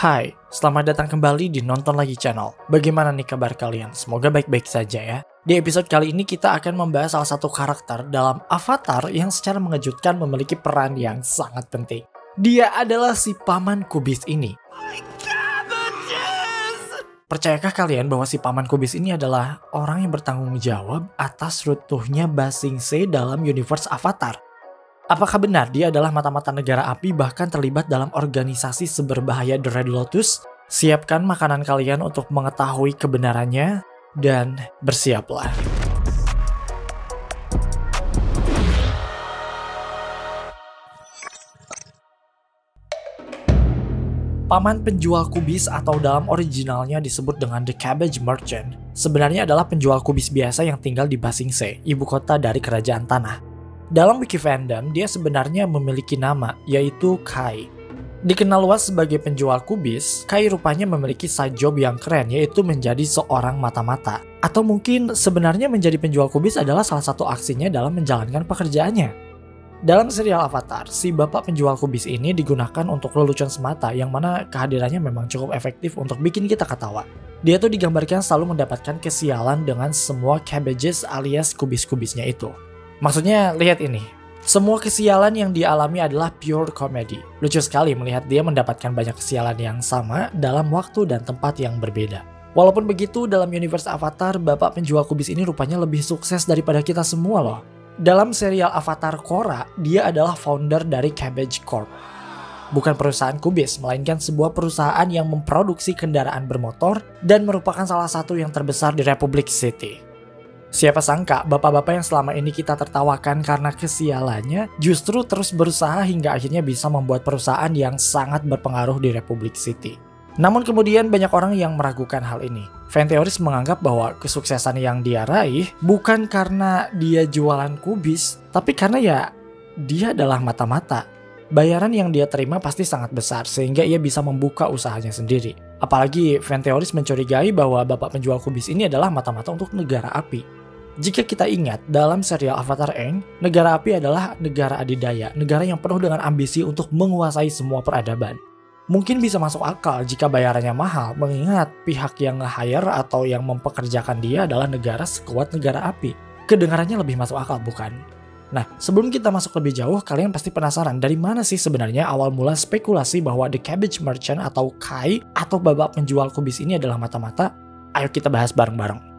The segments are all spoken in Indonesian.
Hai, selamat datang kembali di Nonton Lagi Channel. Bagaimana nih kabar kalian? Semoga baik-baik saja ya. Di episode kali ini kita akan membahas salah satu karakter dalam Avatar yang secara mengejutkan memiliki peran yang sangat penting. Dia adalah si Paman Kubis ini. Percayakah kalian bahwa si Paman Kubis ini adalah orang yang bertanggung jawab atas runtuhnya Ba Sing Se dalam universe Avatar? Apakah benar dia adalah mata-mata negara api bahkan terlibat dalam organisasi seberbahaya The Red Lotus? Siapkan makanan kalian untuk mengetahui kebenarannya dan bersiaplah. Paman penjual kubis atau dalam originalnya disebut dengan The Cabbage Merchant sebenarnya adalah penjual kubis biasa yang tinggal di Ba Sing Se, ibu kota dari kerajaan tanah. Dalam wiki fandom, dia sebenarnya memiliki nama, yaitu Kai. Dikenal luas sebagai penjual kubis, Kai rupanya memiliki side job yang keren, yaitu menjadi seorang mata-mata. Atau mungkin sebenarnya menjadi penjual kubis adalah salah satu aksinya dalam menjalankan pekerjaannya. Dalam serial Avatar, si bapak penjual kubis ini digunakan untuk lelucon semata, yang mana kehadirannya memang cukup efektif untuk bikin kita ketawa. Dia tuh digambarkan selalu mendapatkan kesialan dengan semua cabbages alias kubis-kubisnya itu. Maksudnya, lihat ini. Semua kesialan yang dia alami adalah pure comedy. Lucu sekali melihat dia mendapatkan banyak kesialan yang sama dalam waktu dan tempat yang berbeda. Walaupun begitu, dalam universe Avatar, bapak penjual kubis ini rupanya lebih sukses daripada kita semua loh. Dalam serial Avatar Korra, dia adalah founder dari Cabbage Corp. Bukan perusahaan kubis, melainkan sebuah perusahaan yang memproduksi kendaraan bermotor dan merupakan salah satu yang terbesar di Republic City. Siapa sangka bapak-bapak yang selama ini kita tertawakan karena kesialannya justru terus berusaha hingga akhirnya bisa membuat perusahaan yang sangat berpengaruh di Republic City. Namun kemudian banyak orang yang meragukan hal ini. Fan teoris menganggap bahwa kesuksesan yang dia raih bukan karena dia jualan kubis, tapi karena ya dia adalah mata-mata. Bayaran yang dia terima pasti sangat besar sehingga ia bisa membuka usahanya sendiri. Apalagi fan teoris mencurigai bahwa bapak penjual kubis ini adalah mata-mata untuk negara api. Jika kita ingat, dalam serial Avatar Aang, negara api adalah negara adidaya, negara yang penuh dengan ambisi untuk menguasai semua peradaban. Mungkin bisa masuk akal jika bayarannya mahal, mengingat pihak yang nge-hire atau yang mempekerjakan dia adalah negara sekuat negara api. Kedengarannya lebih masuk akal, bukan? Nah, sebelum kita masuk lebih jauh, kalian pasti penasaran dari mana sih sebenarnya awal mula spekulasi bahwa The Cabbage Merchant atau Kai atau babak penjual kubis ini adalah mata-mata? Ayo kita bahas bareng-bareng.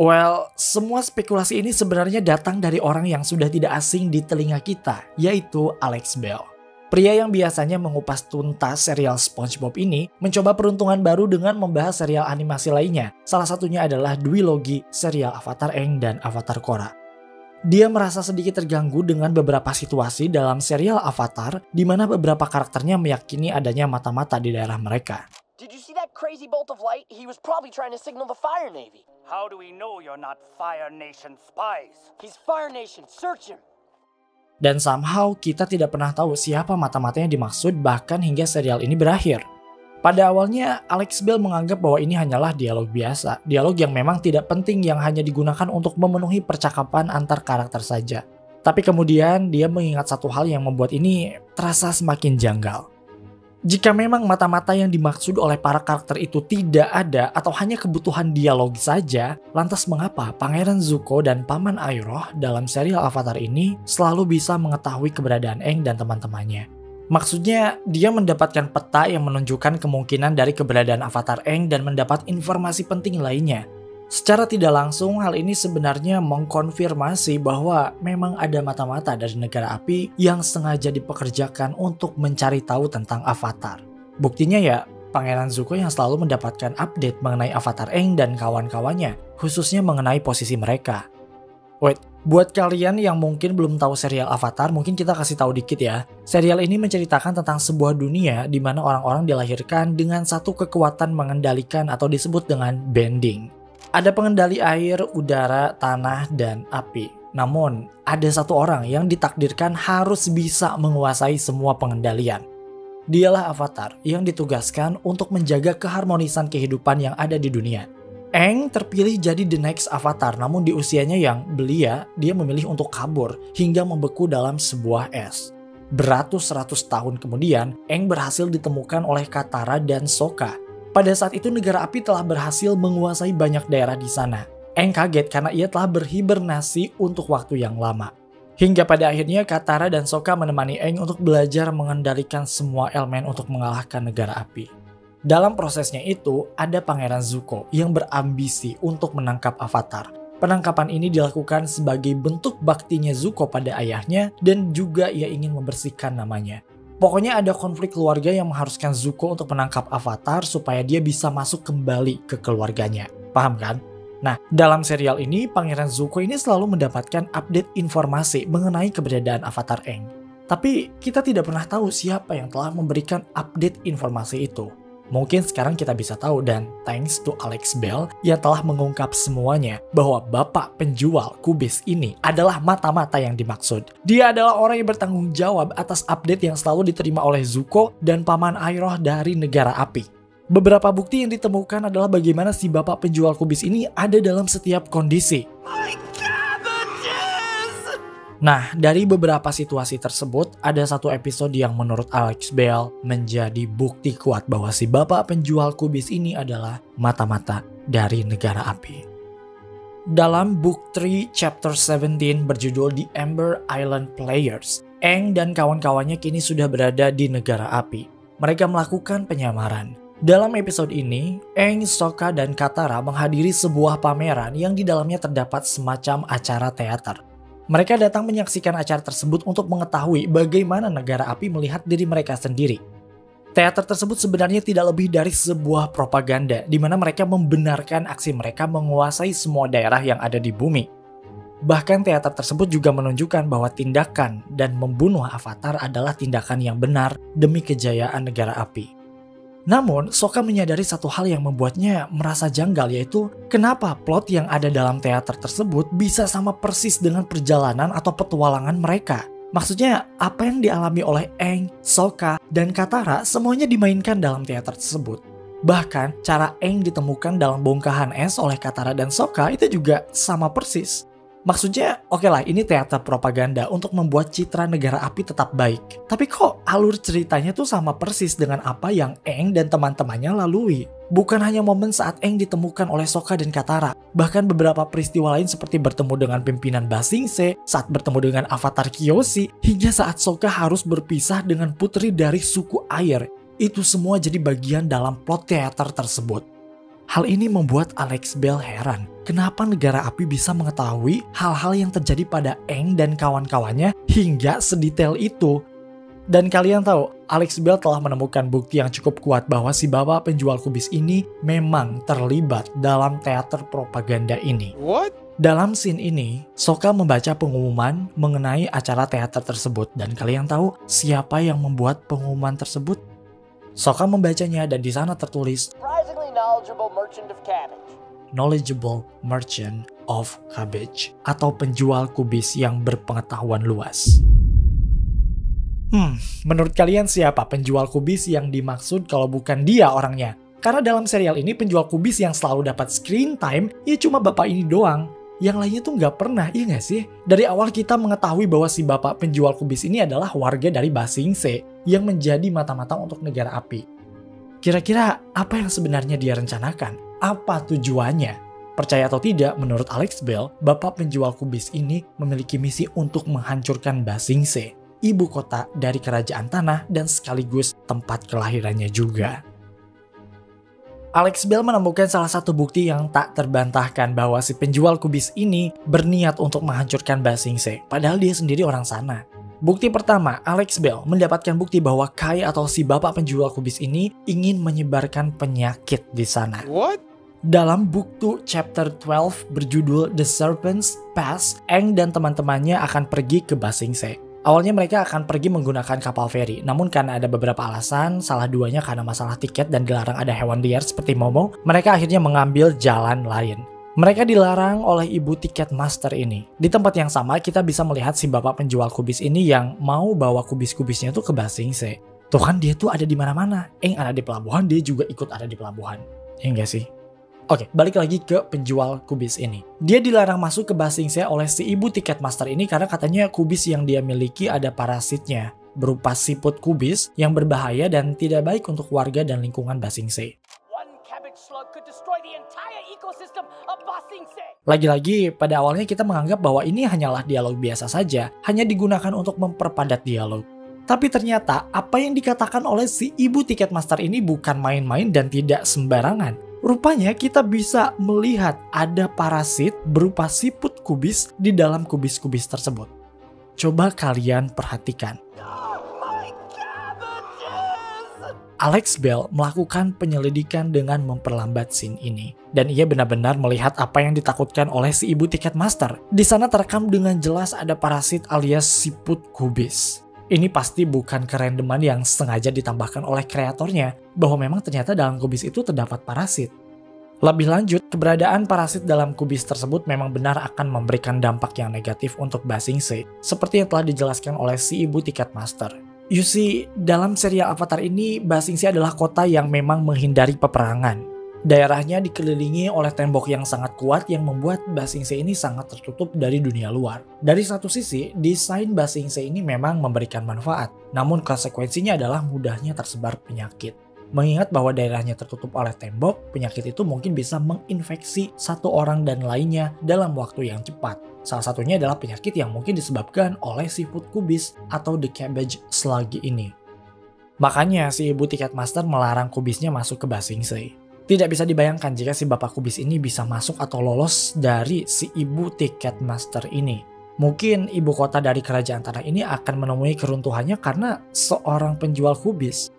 Well, semua spekulasi ini sebenarnya datang dari orang yang sudah tidak asing di telinga kita, yaitu Alex Bell. Pria yang biasanya mengupas tuntas serial SpongeBob ini mencoba peruntungan baru dengan membahas serial animasi lainnya. Salah satunya adalah duologi serial Avatar Aang dan Avatar Korra. Dia merasa sedikit terganggu dengan beberapa situasi dalam serial Avatar di mana beberapa karakternya meyakini adanya mata-mata di daerah mereka. Did you see that crazy bolt of light? He was probably trying to signal the Fire Navy. How do we know you're not Fire Nation spies? He's Fire Nation, search him! Dan somehow kita tidak pernah tahu siapa mata-mata yang dimaksud bahkan hingga serial ini berakhir. Pada awalnya, Alex Bell menganggap bahwa ini hanyalah dialog biasa. Dialog yang memang tidak penting yang hanya digunakan untuk memenuhi percakapan antar karakter saja. Tapi kemudian dia mengingat satu hal yang membuat ini terasa semakin janggal. Jika memang mata-mata yang dimaksud oleh para karakter itu tidak ada atau hanya kebutuhan dialog saja, lantas mengapa Pangeran Zuko dan Paman Iroh dalam serial Avatar ini selalu bisa mengetahui keberadaan Aang dan teman-temannya? Maksudnya, dia mendapatkan peta yang menunjukkan kemungkinan dari keberadaan Avatar Aang dan mendapat informasi penting lainnya. Secara tidak langsung, hal ini sebenarnya mengkonfirmasi bahwa memang ada mata-mata dari negara api yang sengaja dipekerjakan untuk mencari tahu tentang Avatar. Buktinya ya, Pangeran Zuko yang selalu mendapatkan update mengenai Avatar Aang dan kawan-kawannya, khususnya mengenai posisi mereka. Wait, buat kalian yang mungkin belum tahu serial Avatar, mungkin kita kasih tahu dikit ya. Serial ini menceritakan tentang sebuah dunia di mana orang-orang dilahirkan dengan satu kekuatan mengendalikan atau disebut dengan bending. Ada pengendali air, udara, tanah, dan api. Namun, ada satu orang yang ditakdirkan harus bisa menguasai semua pengendalian. Dialah Avatar yang ditugaskan untuk menjaga keharmonisan kehidupan yang ada di dunia. Aang terpilih jadi the next Avatar, namun di usianya yang belia, dia memilih untuk kabur hingga membeku dalam sebuah es. Beratus-ratus tahun kemudian, Aang berhasil ditemukan oleh Katara dan Sokka. Pada saat itu negara api telah berhasil menguasai banyak daerah di sana. Aang kaget karena ia telah berhibernasi untuk waktu yang lama. Hingga pada akhirnya Katara dan Sokka menemani Aang untuk belajar mengendalikan semua elemen untuk mengalahkan negara api. Dalam prosesnya itu, ada Pangeran Zuko yang berambisi untuk menangkap Avatar. Penangkapan ini dilakukan sebagai bentuk baktinya Zuko pada ayahnya dan juga ia ingin membersihkan namanya. Pokoknya ada konflik keluarga yang mengharuskan Zuko untuk menangkap Avatar supaya dia bisa masuk kembali ke keluarganya. Paham kan? Nah, dalam serial ini, Pangeran Zuko ini selalu mendapatkan update informasi mengenai keberadaan Avatar Aang. Tapi kita tidak pernah tahu siapa yang telah memberikan update informasi itu. Mungkin sekarang kita bisa tahu dan thanks to Alex Bell yang telah mengungkap semuanya bahwa bapak penjual kubis ini adalah mata-mata yang dimaksud. Dia adalah orang yang bertanggung jawab atas update yang selalu diterima oleh Zuko dan Paman Iroh dari negara api. Beberapa bukti yang ditemukan adalah bagaimana si bapak penjual kubis ini ada dalam setiap kondisi. Nah, dari beberapa situasi tersebut, ada satu episode yang menurut Alex Bell menjadi bukti kuat bahwa si bapak penjual kubis ini adalah mata-mata dari negara api. Dalam Book 3 Chapter 17 berjudul The Ember Island Players, Aang dan kawan-kawannya kini sudah berada di negara api. Mereka melakukan penyamaran. Dalam episode ini, Aang, Sokka, dan Katara menghadiri sebuah pameran yang di dalamnya terdapat semacam acara teater. Mereka datang menyaksikan acara tersebut untuk mengetahui bagaimana negara api melihat diri mereka sendiri. Teater tersebut sebenarnya tidak lebih dari sebuah propaganda di mana mereka membenarkan aksi mereka menguasai semua daerah yang ada di bumi. Bahkan teater tersebut juga menunjukkan bahwa tindakan dan membunuh Avatar adalah tindakan yang benar demi kejayaan negara api. Namun, Sokka menyadari satu hal yang membuatnya merasa janggal, yaitu kenapa plot yang ada dalam teater tersebut bisa sama persis dengan perjalanan atau petualangan mereka. Maksudnya, apa yang dialami oleh Aang, Sokka, dan Katara semuanya dimainkan dalam teater tersebut. Bahkan, cara Aang ditemukan dalam bongkahan es oleh Katara dan Sokka itu juga sama persis. Maksudnya, oke lah, ini teater propaganda untuk membuat citra negara api tetap baik. Tapi kok alur ceritanya tuh sama persis dengan apa yang Aang dan teman-temannya lalui. Bukan hanya momen saat Aang ditemukan oleh Sokka dan Katara, bahkan beberapa peristiwa lain seperti bertemu dengan pimpinan Ba Sing Se, saat bertemu dengan Avatar Kyoshi, hingga saat Sokka harus berpisah dengan putri dari suku air. Itu semua jadi bagian dalam plot teater tersebut. Hal ini membuat Alex Bell heran, kenapa negara api bisa mengetahui hal-hal yang terjadi pada Aang dan kawan-kawannya hingga sedetail itu. Dan kalian tahu, Alex Bell telah menemukan bukti yang cukup kuat bahwa si bapak penjual kubis ini memang terlibat dalam teater propaganda ini. What? Dalam scene ini, Sokka membaca pengumuman mengenai acara teater tersebut. Dan kalian tahu siapa yang membuat pengumuman tersebut? Sokka membacanya dan di sana tertulis Surprisingly knowledgeable merchant of cabbage. Knowledgeable Merchant of Cabbage, atau penjual kubis yang berpengetahuan luas. Menurut kalian siapa penjual kubis yang dimaksud kalau bukan dia orangnya? Karena dalam serial ini penjual kubis yang selalu dapat screen time ya cuma bapak ini doang. Yang lainnya tuh nggak pernah, iya nggak sih? Dari awal kita mengetahui bahwa si bapak penjual kubis ini adalah warga dari Ba Sing Se yang menjadi mata-mata untuk negara api. Kira-kira apa yang sebenarnya dia rencanakan? Apa tujuannya? Percaya atau tidak, menurut Alex Bell, bapak penjual kubis ini memiliki misi untuk menghancurkan Ba Sing Se, ibu kota dari kerajaan tanah dan sekaligus tempat kelahirannya juga. Alex Bell menemukan salah satu bukti yang tak terbantahkan bahwa si penjual kubis ini berniat untuk menghancurkan Ba Sing Se, padahal dia sendiri orang sana. Bukti pertama, Alex Bell mendapatkan bukti bahwa Kai atau si bapak penjual kubis ini ingin menyebarkan penyakit di sana. What? Dalam buku chapter 12 berjudul The Serpent's Pass, Aang dan teman-temannya akan pergi ke Ba Sing Se. Awalnya mereka akan pergi menggunakan kapal feri, namun karena ada beberapa alasan, salah duanya karena masalah tiket dan dilarang ada hewan liar seperti Momo, mereka akhirnya mengambil jalan lain. Mereka dilarang oleh ibu tiket master ini. Di tempat yang sama, kita bisa melihat si bapak penjual kubis ini yang mau bawa kubis-kubisnya tuh ke Ba Sing Se. Tuh kan dia tuh ada di mana-mana. Aang ada di pelabuhan, dia juga ikut ada di pelabuhan. Ya enggak sih? Oke, balik lagi ke penjual kubis ini. Dia dilarang masuk ke Ba Sing Se oleh si ibu tiket master ini karena katanya kubis yang dia miliki ada parasitnya. berupa siput kubis yang berbahaya dan tidak baik untuk warga dan lingkungan Ba Sing Se. One cabbage slug could destroy the entire ecosystem of Ba Sing Se. Lagi-lagi, pada awalnya kita menganggap bahwa ini hanyalah dialog biasa saja, hanya digunakan untuk memperpadat dialog. Tapi ternyata apa yang dikatakan oleh si ibu Ticketmaster ini bukan main-main dan tidak sembarangan. Rupanya kita bisa melihat ada parasit berupa siput kubis di dalam kubis-kubis tersebut. Coba kalian perhatikan. Alex Bell melakukan penyelidikan dengan memperlambat scene ini. Dan ia benar-benar melihat apa yang ditakutkan oleh si ibu Ticketmaster. Di sana terekam dengan jelas ada parasit alias siput kubis. Ini pasti bukan kerandoman yang sengaja ditambahkan oleh kreatornya, bahwa memang ternyata dalam kubis itu terdapat parasit. Lebih lanjut, keberadaan parasit dalam kubis tersebut memang benar akan memberikan dampak yang negatif untuk Ba Sing Se, seperti yang telah dijelaskan oleh si ibu Ticketmaster. You see, dalam serial Avatar ini, Ba Sing Se adalah kota yang memang menghindari peperangan. Daerahnya dikelilingi oleh tembok yang sangat kuat yang membuat Ba Sing Se ini sangat tertutup dari dunia luar. Dari satu sisi, desain Ba Sing Se ini memang memberikan manfaat, namun konsekuensinya adalah mudahnya tersebar penyakit. Mengingat bahwa daerahnya tertutup oleh tembok, penyakit itu mungkin bisa menginfeksi satu orang dan lainnya dalam waktu yang cepat. Salah satunya adalah penyakit yang mungkin disebabkan oleh siput kubis atau the cabbage slug ini. Makanya si ibu Ticketmaster melarang kubisnya masuk ke Ba Sing Se. Tidak bisa dibayangkan jika si bapak kubis ini bisa masuk atau lolos dari si ibu Ticketmaster ini. Mungkin ibu kota dari kerajaan tanah ini akan menemui keruntuhannya karena seorang penjual kubis.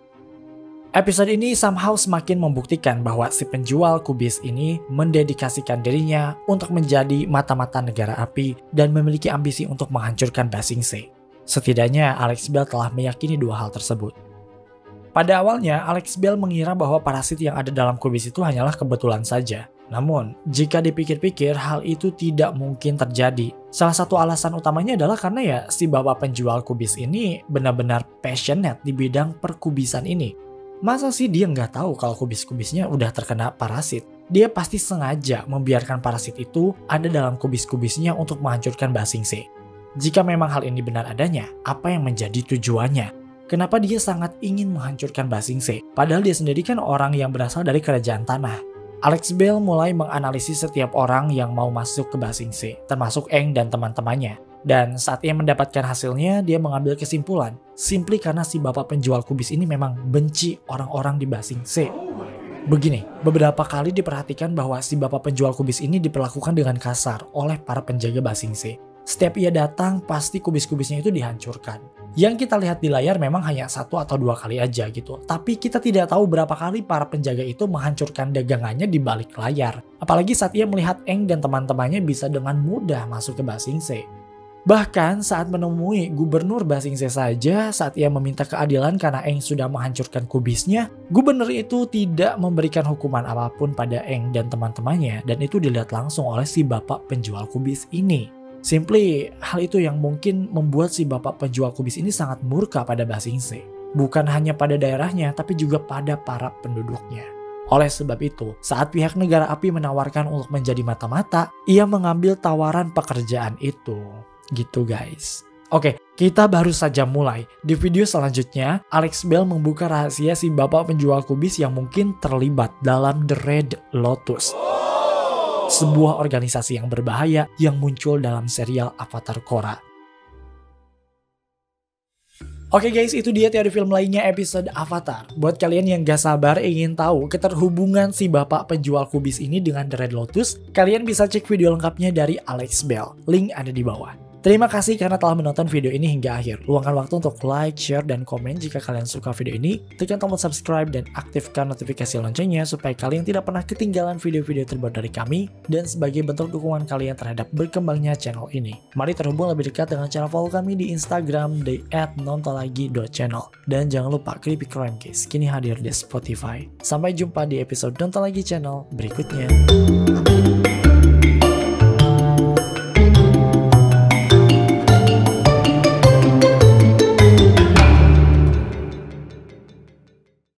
Episode ini somehow semakin membuktikan bahwa si penjual kubis ini mendedikasikan dirinya untuk menjadi mata-mata negara api dan memiliki ambisi untuk menghancurkan Ba Sing Se. Setidaknya Alex Bell telah meyakini dua hal tersebut. Pada awalnya, Alex Bell mengira bahwa parasit yang ada dalam kubis itu hanyalah kebetulan saja. Namun, jika dipikir-pikir, hal itu tidak mungkin terjadi. Salah satu alasan utamanya adalah karena ya si bapak penjual kubis ini benar-benar passionate di bidang perkubisan ini. Masa sih dia nggak tahu kalau kubis-kubisnya udah terkena parasit? Dia pasti sengaja membiarkan parasit itu ada dalam kubis-kubisnya untuk menghancurkan Ba Sing Se. Jika memang hal ini benar adanya, apa yang menjadi tujuannya? Kenapa dia sangat ingin menghancurkan Ba Sing Se? Padahal dia sendiri kan orang yang berasal dari kerajaan tanah. Alex Bell mulai menganalisis setiap orang yang mau masuk ke Ba Sing Se, termasuk Aang dan teman-temannya. Dan saat ia mendapatkan hasilnya, dia mengambil kesimpulan. Simply karena si bapak penjual kubis ini memang benci orang-orang di Ba Sing Se. Begini, beberapa kali diperhatikan bahwa si bapak penjual kubis ini diperlakukan dengan kasar oleh para penjaga Ba Sing Se. Setiap ia datang, pasti kubis-kubisnya itu dihancurkan. Yang kita lihat di layar memang hanya 1 atau 2 kali aja gitu. Tapi kita tidak tahu berapa kali para penjaga itu menghancurkan dagangannya di balik layar. Apalagi saat ia melihat Aang dan teman-temannya bisa dengan mudah masuk ke Ba Sing Se. Bahkan saat menemui gubernur Ba Sing Se saja, saat ia meminta keadilan karena Aang sudah menghancurkan kubisnya, gubernur itu tidak memberikan hukuman apapun pada Aang dan teman-temannya. Dan itu dilihat langsung oleh si bapak penjual kubis ini. Simply, hal itu yang mungkin membuat si bapak penjual kubis ini sangat murka pada Ba Sing Se. Bukan hanya pada daerahnya, tapi juga pada para penduduknya. Oleh sebab itu, saat pihak negara api menawarkan untuk menjadi mata-mata, ia mengambil tawaran pekerjaan itu. Gitu guys. Oke, kita baru saja mulai. Di video selanjutnya, Alex Bell membuka rahasia si bapak penjual kubis yang mungkin terlibat dalam The Red Lotus. Sebuah organisasi yang berbahaya yang muncul dalam serial Avatar Korra. Oke guys, itu dia teori film lainnya episode Avatar. Buat kalian yang gak sabar ingin tahu keterhubungan si bapak penjual kubis ini dengan The Red Lotus, kalian bisa cek video lengkapnya dari Alex Bell. Link ada di bawah. Terima kasih karena telah menonton video ini hingga akhir. Luangkan waktu untuk like, share, dan komen jika kalian suka video ini. Tekan tombol subscribe dan aktifkan notifikasi loncengnya supaya kalian tidak pernah ketinggalan video-video terbaru dari kami. Dan sebagai bentuk dukungan kalian terhadap berkembangnya channel ini, mari terhubung lebih dekat dengan cara follow kami di Instagram di @nontonlagi.channel. Dan jangan lupa Creepy Crime Case kini hadir di Spotify. Sampai jumpa di episode Nonton Lagi Channel berikutnya.